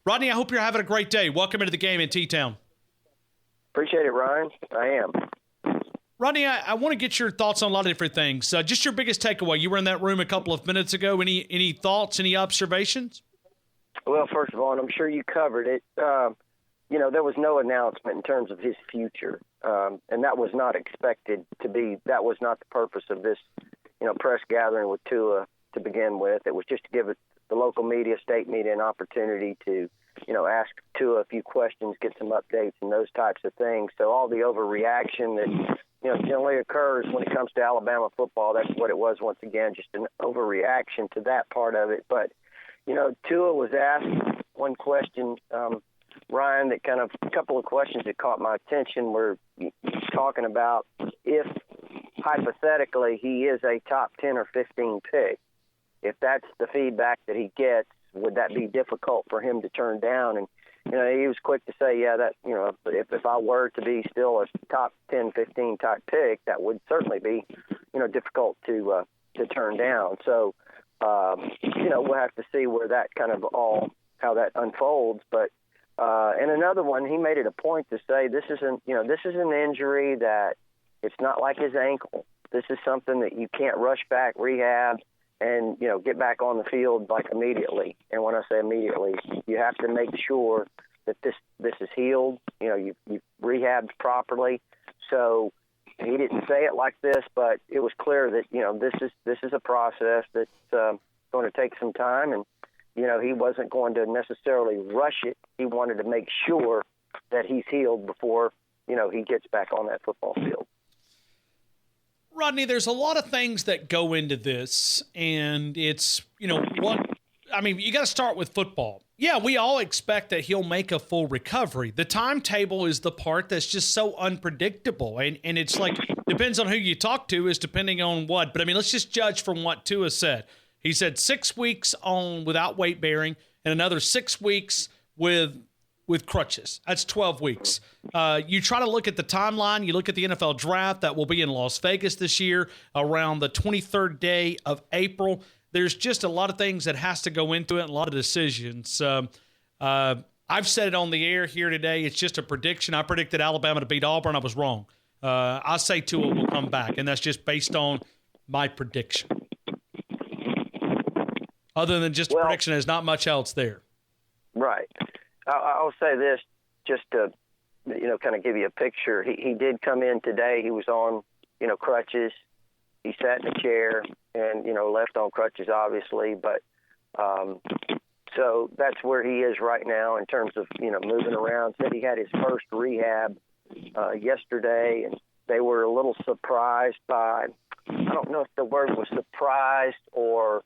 Rodney, I hope you're having a great day. Welcome into the game in T-Town. Appreciate it, Ryan. I am. Rodney, I want to get your thoughts on a lot of different things. Just your biggest takeaway. You were in that room a couple of minutes ago. Any thoughts, any observations? Well, first of all, and I'm sure you covered it, there was no announcement in terms of his future, and that was not expected to be. That was not the purpose of this, press gathering with Tua to begin with. It was just to give the local media, state media, an opportunity to, ask Tua a few questions, get some updates, and those types of things. So all the overreaction that generally occurs when it comes to Alabama football, that's what it was once again, just an overreaction to that part of it. But Tua was asked one question, Ryan, that kind of a couple of questions that caught my attention were talking about if hypothetically he is a top 10 or 15 pick, if that's the feedback that he gets, would that be difficult for him to turn down? And, he was quick to say, yeah, that, if I were to be still a top 10, 15 type pick, that would certainly be, difficult to turn down. So, we'll have to see where that kind of how that unfolds. But, and another one, he made it a point to say this is an injury that it's not like his ankle. This is something that you can't rush back, rehab, and, get back on the field like immediately. And when I say immediately, you have to make sure that this is healed, you've rehabbed properly. So he didn't say it like this, but it was clear that, this is a process that's going to take some time. And, he wasn't going to necessarily rush it. He wanted to make sure that he's healed before, he gets back on that football field. Rodney, there's a lot of things that go into this, and it's, you got to start with football. Yeah, we all expect that he'll make a full recovery. The timetable is the part that's just so unpredictable, and it's like, depends on who you talk to is depending on what. But, let's just judge from what Tua said. He said 6 weeks without weight bearing and another 6 weeks with crutches. That's 12 weeks. You try to look at the timeline. You look at the NFL draft that will be in Las Vegas this year around the 23rd day of April. There's just a lot of things that has to go into it and a lot of decisions. I've said it on the air here today. It's just a prediction. I predicted Alabama to beat Auburn. I was wrong. I say Tua will come back, and that's just based on my prediction. Other than just a prediction, there's not much else there. Right. I'll say this just to, kind of give you a picture. He did come in today. He was on, crutches. He sat in a chair and, left on crutches, obviously. But so that's where he is right now in terms of, moving around. Said he had his first rehab yesterday, and they were a little surprised by, I don't know if the word was surprised or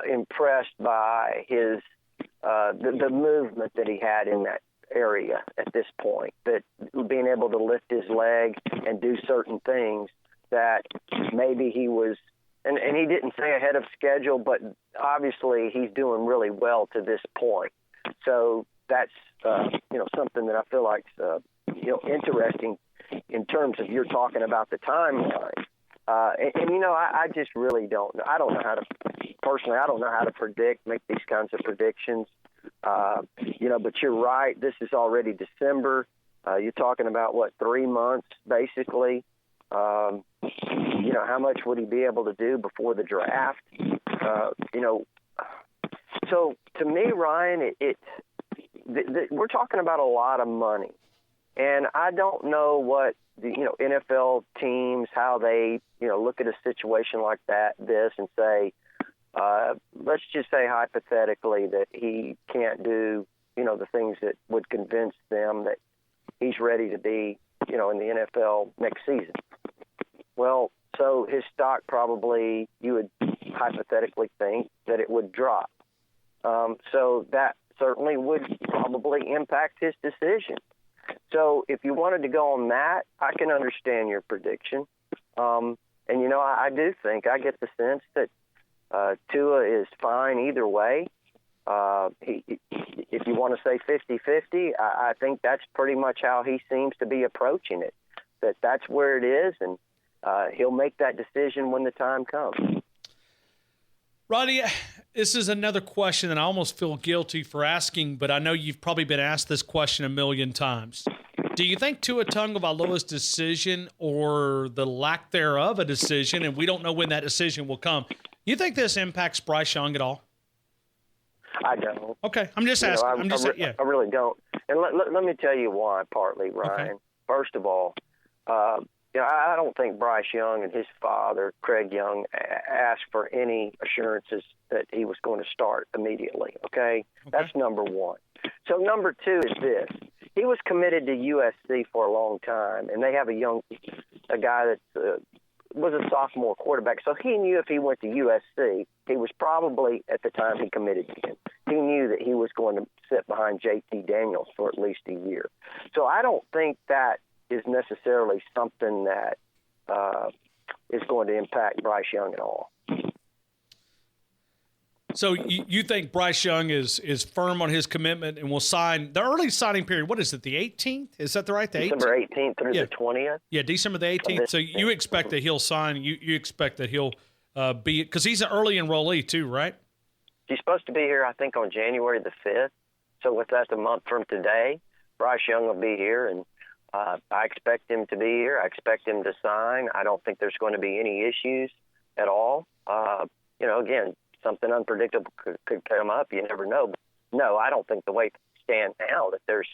impressed by his the movement that he had in that area at this point, that being able to lift his leg and do certain things that maybe he was, and he didn't say ahead of schedule, but obviously he's doing really well to this point. So that's, something that I feel like interesting in terms of you're talking about the timeline. I just really don't know. I don't know how to predict, make these kinds of predictions. But you're right. This is already December. You're talking about, 3 months, basically. How much would he be able to do before the draft? So to me, Ryan, we're talking about a lot of money. And I don't know what the NFL teams, how they look at a situation like this and say, let's just say hypothetically that he can't do the things that would convince them that he's ready to be in the NFL next season. Well, so his stock probably, you would hypothetically think that it would drop. So that certainly would probably impact his decision. So if you wanted to go on that, I can understand your prediction. I do think, I get the sense that Tua is fine either way. If you want to say 50-50, I think that's pretty much how he seems to be approaching it, that's where it is, and he'll make that decision when the time comes. Rodney, This is another question that I almost feel guilty for asking, but I know you've probably been asked this question a million times. Do you think Tua Tagovailoa's decision, or the lack thereof a decision, and we don't know when that decision will come, you think this impacts Bryce Young at all? I don't. Okay, I'm just asking. I really don't. And let me tell you why, partly, Ryan. Okay. First of all, I don't think Bryce Young and his father, Craig Young, asked for any assurances that he was going to start immediately, okay? That's number one. So number two is this. He was committed to USC for a long time, and they have a guy that was a sophomore quarterback. So he knew if he went to USC, he was probably, at the time he committed to him, he knew that he was going to sit behind JT Daniels for at least a year. So I don't think that is necessarily something that is going to impact Bryce Young at all. So you think Bryce Young is firm on his commitment and will sign the early signing period? What is it, the 18th? Is that the right? December 18th through the 20th. Yeah, December the 18th. So you expect that he'll sign? You expect that he'll be, because he's an early enrollee too, right? He's supposed to be here, I think, on January the 5th. So with that, a month from today, Bryce Young will be here, and I expect him to be here. I expect him to sign. I don't think there's going to be any issues at all. Again, something unpredictable could come up. You never know. But no, I don't think the way things stand now that there's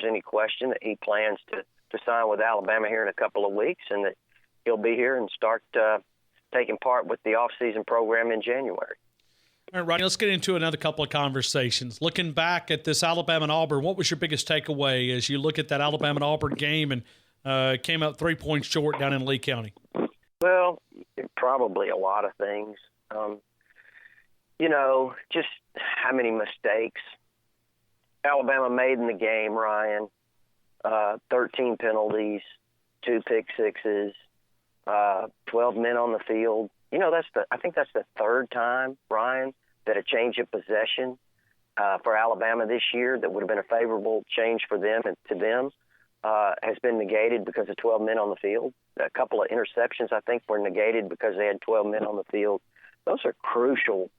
any question that he plans to sign with Alabama here in a couple of weeks, and that he'll be here and start taking part with the off-season program in January. All right, Rodney, let's get into another couple of conversations. Looking back at this Alabama and Auburn, what was your biggest takeaway as you look at that Alabama and Auburn game and came up 3 points short down in Lee County? Well, probably a lot of things. Just how many mistakes Alabama made in the game, Ryan. 13 penalties, 2 pick sixes, 12 men on the field. I think that's the third time, Ryan, that a change of possession for Alabama this year that would have been a favorable change for them and to them has been negated because of 12 men on the field. A couple of interceptions, I think, were negated because they had 12 men on the field. Those are crucial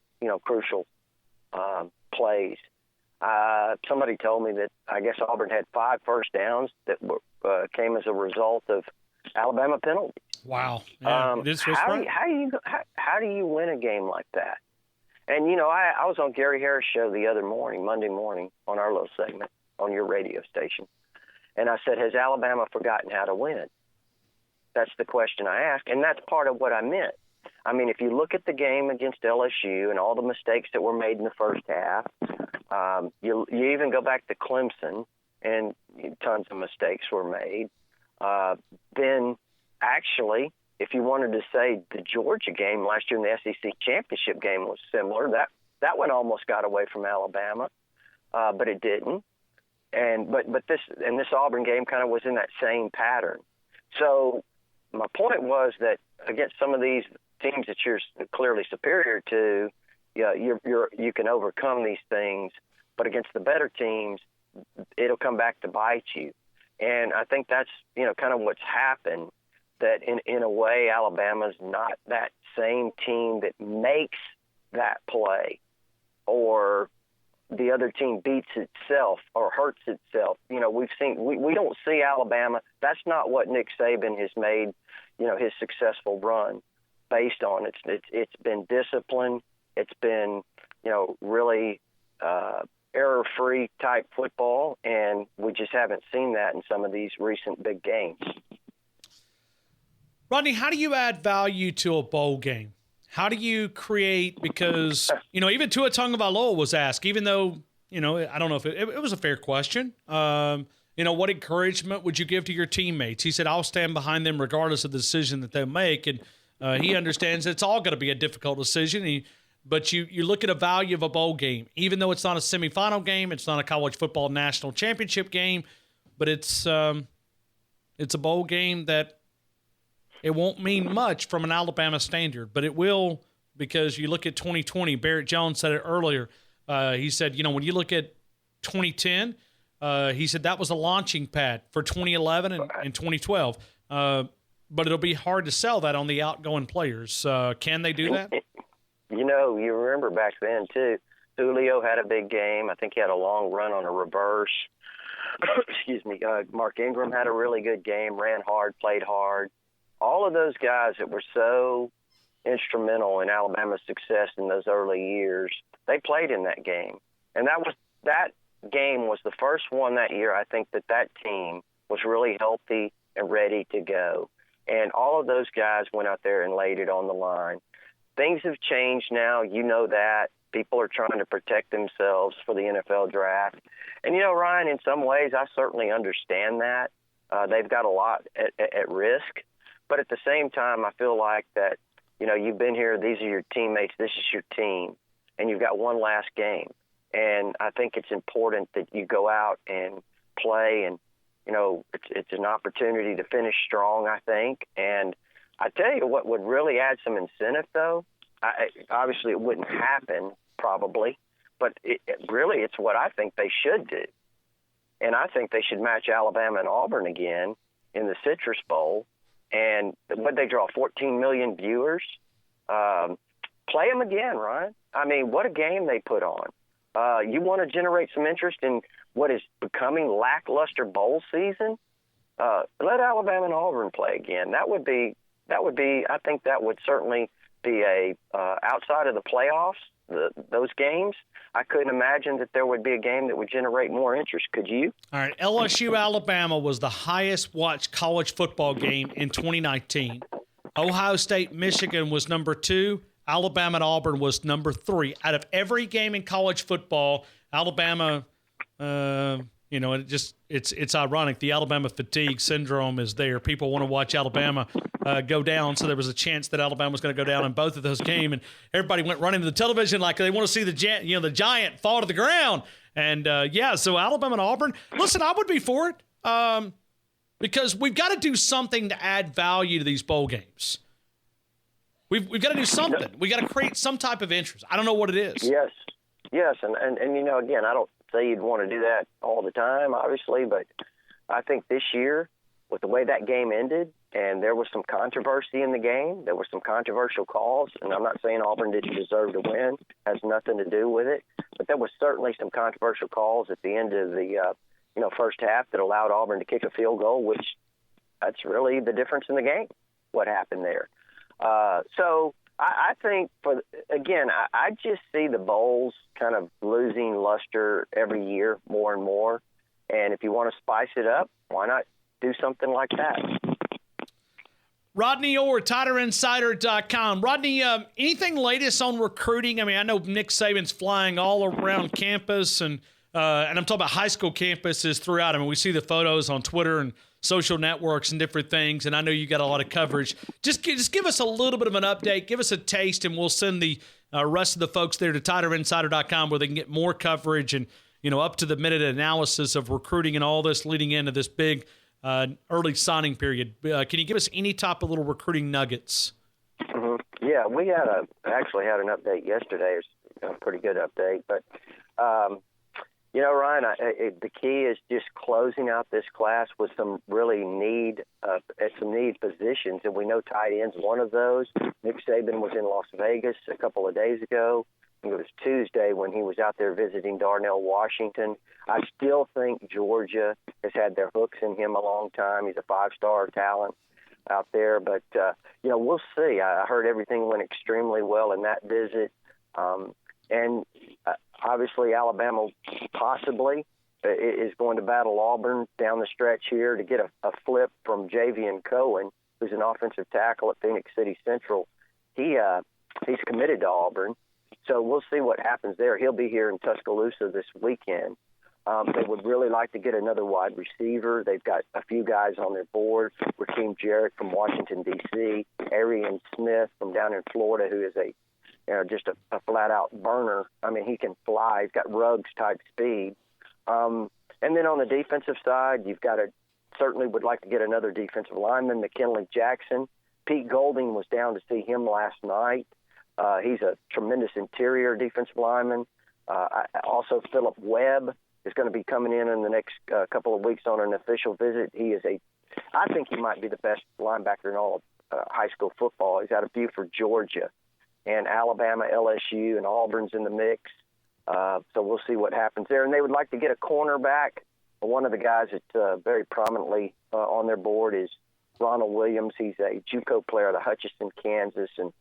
plays. Somebody told me that I guess Auburn had 5 first downs that came as a result of Alabama penalties. Wow. Yeah, how do you win a game like that? And, I was on Gary Harris' show the other morning, Monday morning, on our little segment on your radio station. And I said, has Alabama forgotten how to win? That's the question I asked, and that's part of what I meant. I mean, if you look at the game against LSU and all the mistakes that were made in the first half, you even go back to Clemson and tons of mistakes were made. Then actually, if you wanted to say the Georgia game last year in the SEC championship game was similar, that one almost got away from Alabama, but it didn't. But this Auburn game kind of was in that same pattern. So my point was that against some of these teams that you're clearly superior to, you can overcome these things, but against the better teams, it'll come back to bite you. And I think that's kind of what's happened. That in a way, Alabama's not that same team that makes that play, or the other team beats itself or hurts itself. We don't see Alabama. That's not what Nick Saban has made, his successful run based on. It's been discipline. It's been, really error-free type football, and we just haven't seen that in some of these recent big games. Rodney, how do you add value to a bowl game? How do you create, because, even Tua Tagovailoa was asked, even though, I don't know if it was a fair question. What encouragement would you give to your teammates? He said, I'll stand behind them regardless of the decision that they make. And he understands it's all going to be a difficult decision. But you look at a value of a bowl game, even though it's not a semifinal game, it's not a college football national championship game, but it's a bowl game that it won't mean much from an Alabama standard, but it will, because you look at 2020. Barrett Jones said it earlier. He said, when you look at 2010, he said that was a launching pad for 2011 and 2012. But it'll be hard to sell that on the outgoing players. Can they do that? You remember back then, too, Julio had a big game. I think he had a long run on a reverse. Excuse me. Mark Ingram had a really good game, ran hard, played hard. All of those guys that were so instrumental in Alabama's success in those early years, they played in that game. And that game was the first one that year, I think, that team was really healthy and ready to go. And all of those guys went out there and laid it on the line. Things have changed now. You know that. People are trying to protect themselves for the NFL draft. And, Ryan, in some ways, I certainly understand that. They've got a lot at risk. But at the same time, I feel like that, you've been here, these are your teammates, this is your team, and you've got one last game. And I think it's important that you go out and play, and, it's an opportunity to finish strong, I think. And I tell you what would really add some incentive, though. Obviously, it wouldn't happen, probably, but it's what I think they should do. And I think they should match Alabama and Auburn again in the Citrus Bowl. And what they draw, 14 million viewers. Play them again, Ryan. I mean, what a game they put on. You want to generate some interest in what is becoming lackluster bowl season? Let Alabama and Auburn play again. That would be. I think that would certainly be outside of the playoffs. Those games, I couldn't imagine that there would be a game that would generate more interest. Could you? All right, LSU-Alabama was the highest-watched college football game in 2019. Ohio State-Michigan was number 2. Alabama and Auburn was number 3. Out of every game in college football, Alabama, it's ironic. The Alabama fatigue syndrome is there. People want to watch Alabama go down, so there was a chance that Alabama was going to go down in both of those games, and everybody went running to the television like they want to see the giant fall to the ground. And so Alabama and Auburn. Listen, I would be for it because we've got to do something to add value to these bowl games. We've got to do something. We got to create some type of interest. I don't know what it is. Yes, and again, I don't say you'd want to do that all the time, obviously, but I think this year, with the way that game ended, and there was some controversy in the game, there were some controversial calls, and I'm not saying Auburn didn't deserve to win, has nothing to do with it, but there was certainly some controversial calls at the end of the first half that allowed Auburn to kick a field goal, which that's really the difference in the game, what happened there. So I think, I just see the bowls kind of losing luster every year more and more. And if you want to spice it up, why not do something like that? Rodney Orr, TigerInsider.com. Rodney, anything latest on recruiting? I mean, I know Nick Saban's flying all around campus, and I'm talking about high school campuses throughout. I mean, we see the photos on Twitter and social networks and different things, and I know you got a lot of coverage. Just give us a little bit of an update, give us a taste, and we'll send the rest of the folks there to TigerInsider.com where they can get more coverage and up to the minute analysis of recruiting and all this leading into this big early signing period. Can you give us any type of little recruiting nuggets? Mm-hmm. Yeah, we actually had an update yesterday. It's a pretty good update, but. Ryan, the key is just closing out this class with some really need positions, and we know tight end's one of those. Nick Saban was in Las Vegas a couple of days ago. I think it was Tuesday when he was out there visiting Darnell, Washington. I still think Georgia has had their hooks in him a long time. He's a 5-star talent out there, but we'll see. I heard everything went extremely well in that visit. And obviously Alabama possibly is going to battle Auburn down the stretch here to get a flip from Javian Cohen, who's an offensive tackle at Phoenix City Central. He's committed to Auburn, so we'll see what happens there. He'll be here in Tuscaloosa this weekend. They would really like to get another wide receiver. They've got a few guys on their board. Raheem Jarrett from Washington, D.C., Arian Smith from down in Florida, who is just a flat-out burner. I mean, he can fly. He's got Ruggs-type speed. And then on the defensive side, you've got certainly would like to get another defensive lineman, McKinley Jackson. Pete Golding was down to see him last night. He's a tremendous interior defensive lineman. Also, Philip Webb is going to be coming in the next couple of weeks on an official visit. I think he might be the best linebacker in all of high school football. He's out of Buford, Georgia. and Alabama, LSU, and Auburn's in the mix. So we'll see what happens there. And they would like to get a cornerback. One of the guys that's very prominently on their board is Ronald Williams. He's a JUCO player out of Hutchinson, Kansas, and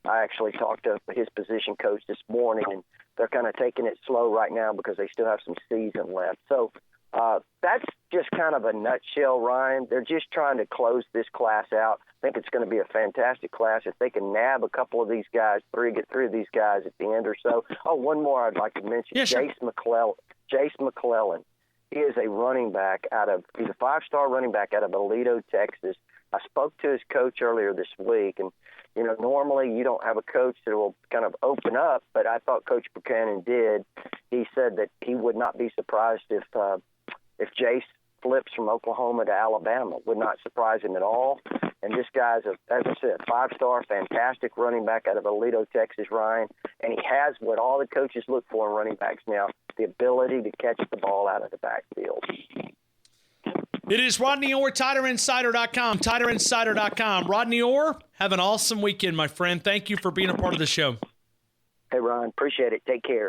I actually talked to his position coach this morning, and they're kind of taking it slow right now because they still have some season left. So that's just kind of a nutshell, Ryan. They're just trying to close this class out. I think it's going to be a fantastic class. If they can nab a couple of these guys, get three of these guys at the end or so. Oh, one more I'd like to mention, yeah, sure. Jace McClellan. He is a running back he's a five-star running back out of Aledo, Texas. I spoke to his coach earlier this week, and, normally you don't have a coach that will kind of open up, but I thought Coach Buchanan did. He said that he would not be surprised if Jace flips from Oklahoma to Alabama. Would not surprise him at all. And this guy's, as I said, five-star, fantastic running back out of Aledo, Texas, Ryan. And he has what all the coaches look for in running backs now, the ability to catch the ball out of the backfield. It is Rodney Orr, TighterInsider.com, TighterInsider.com. Rodney Orr, have an awesome weekend, my friend. Thank you for being a part of the show. Hey, Ryan, appreciate it. Take care.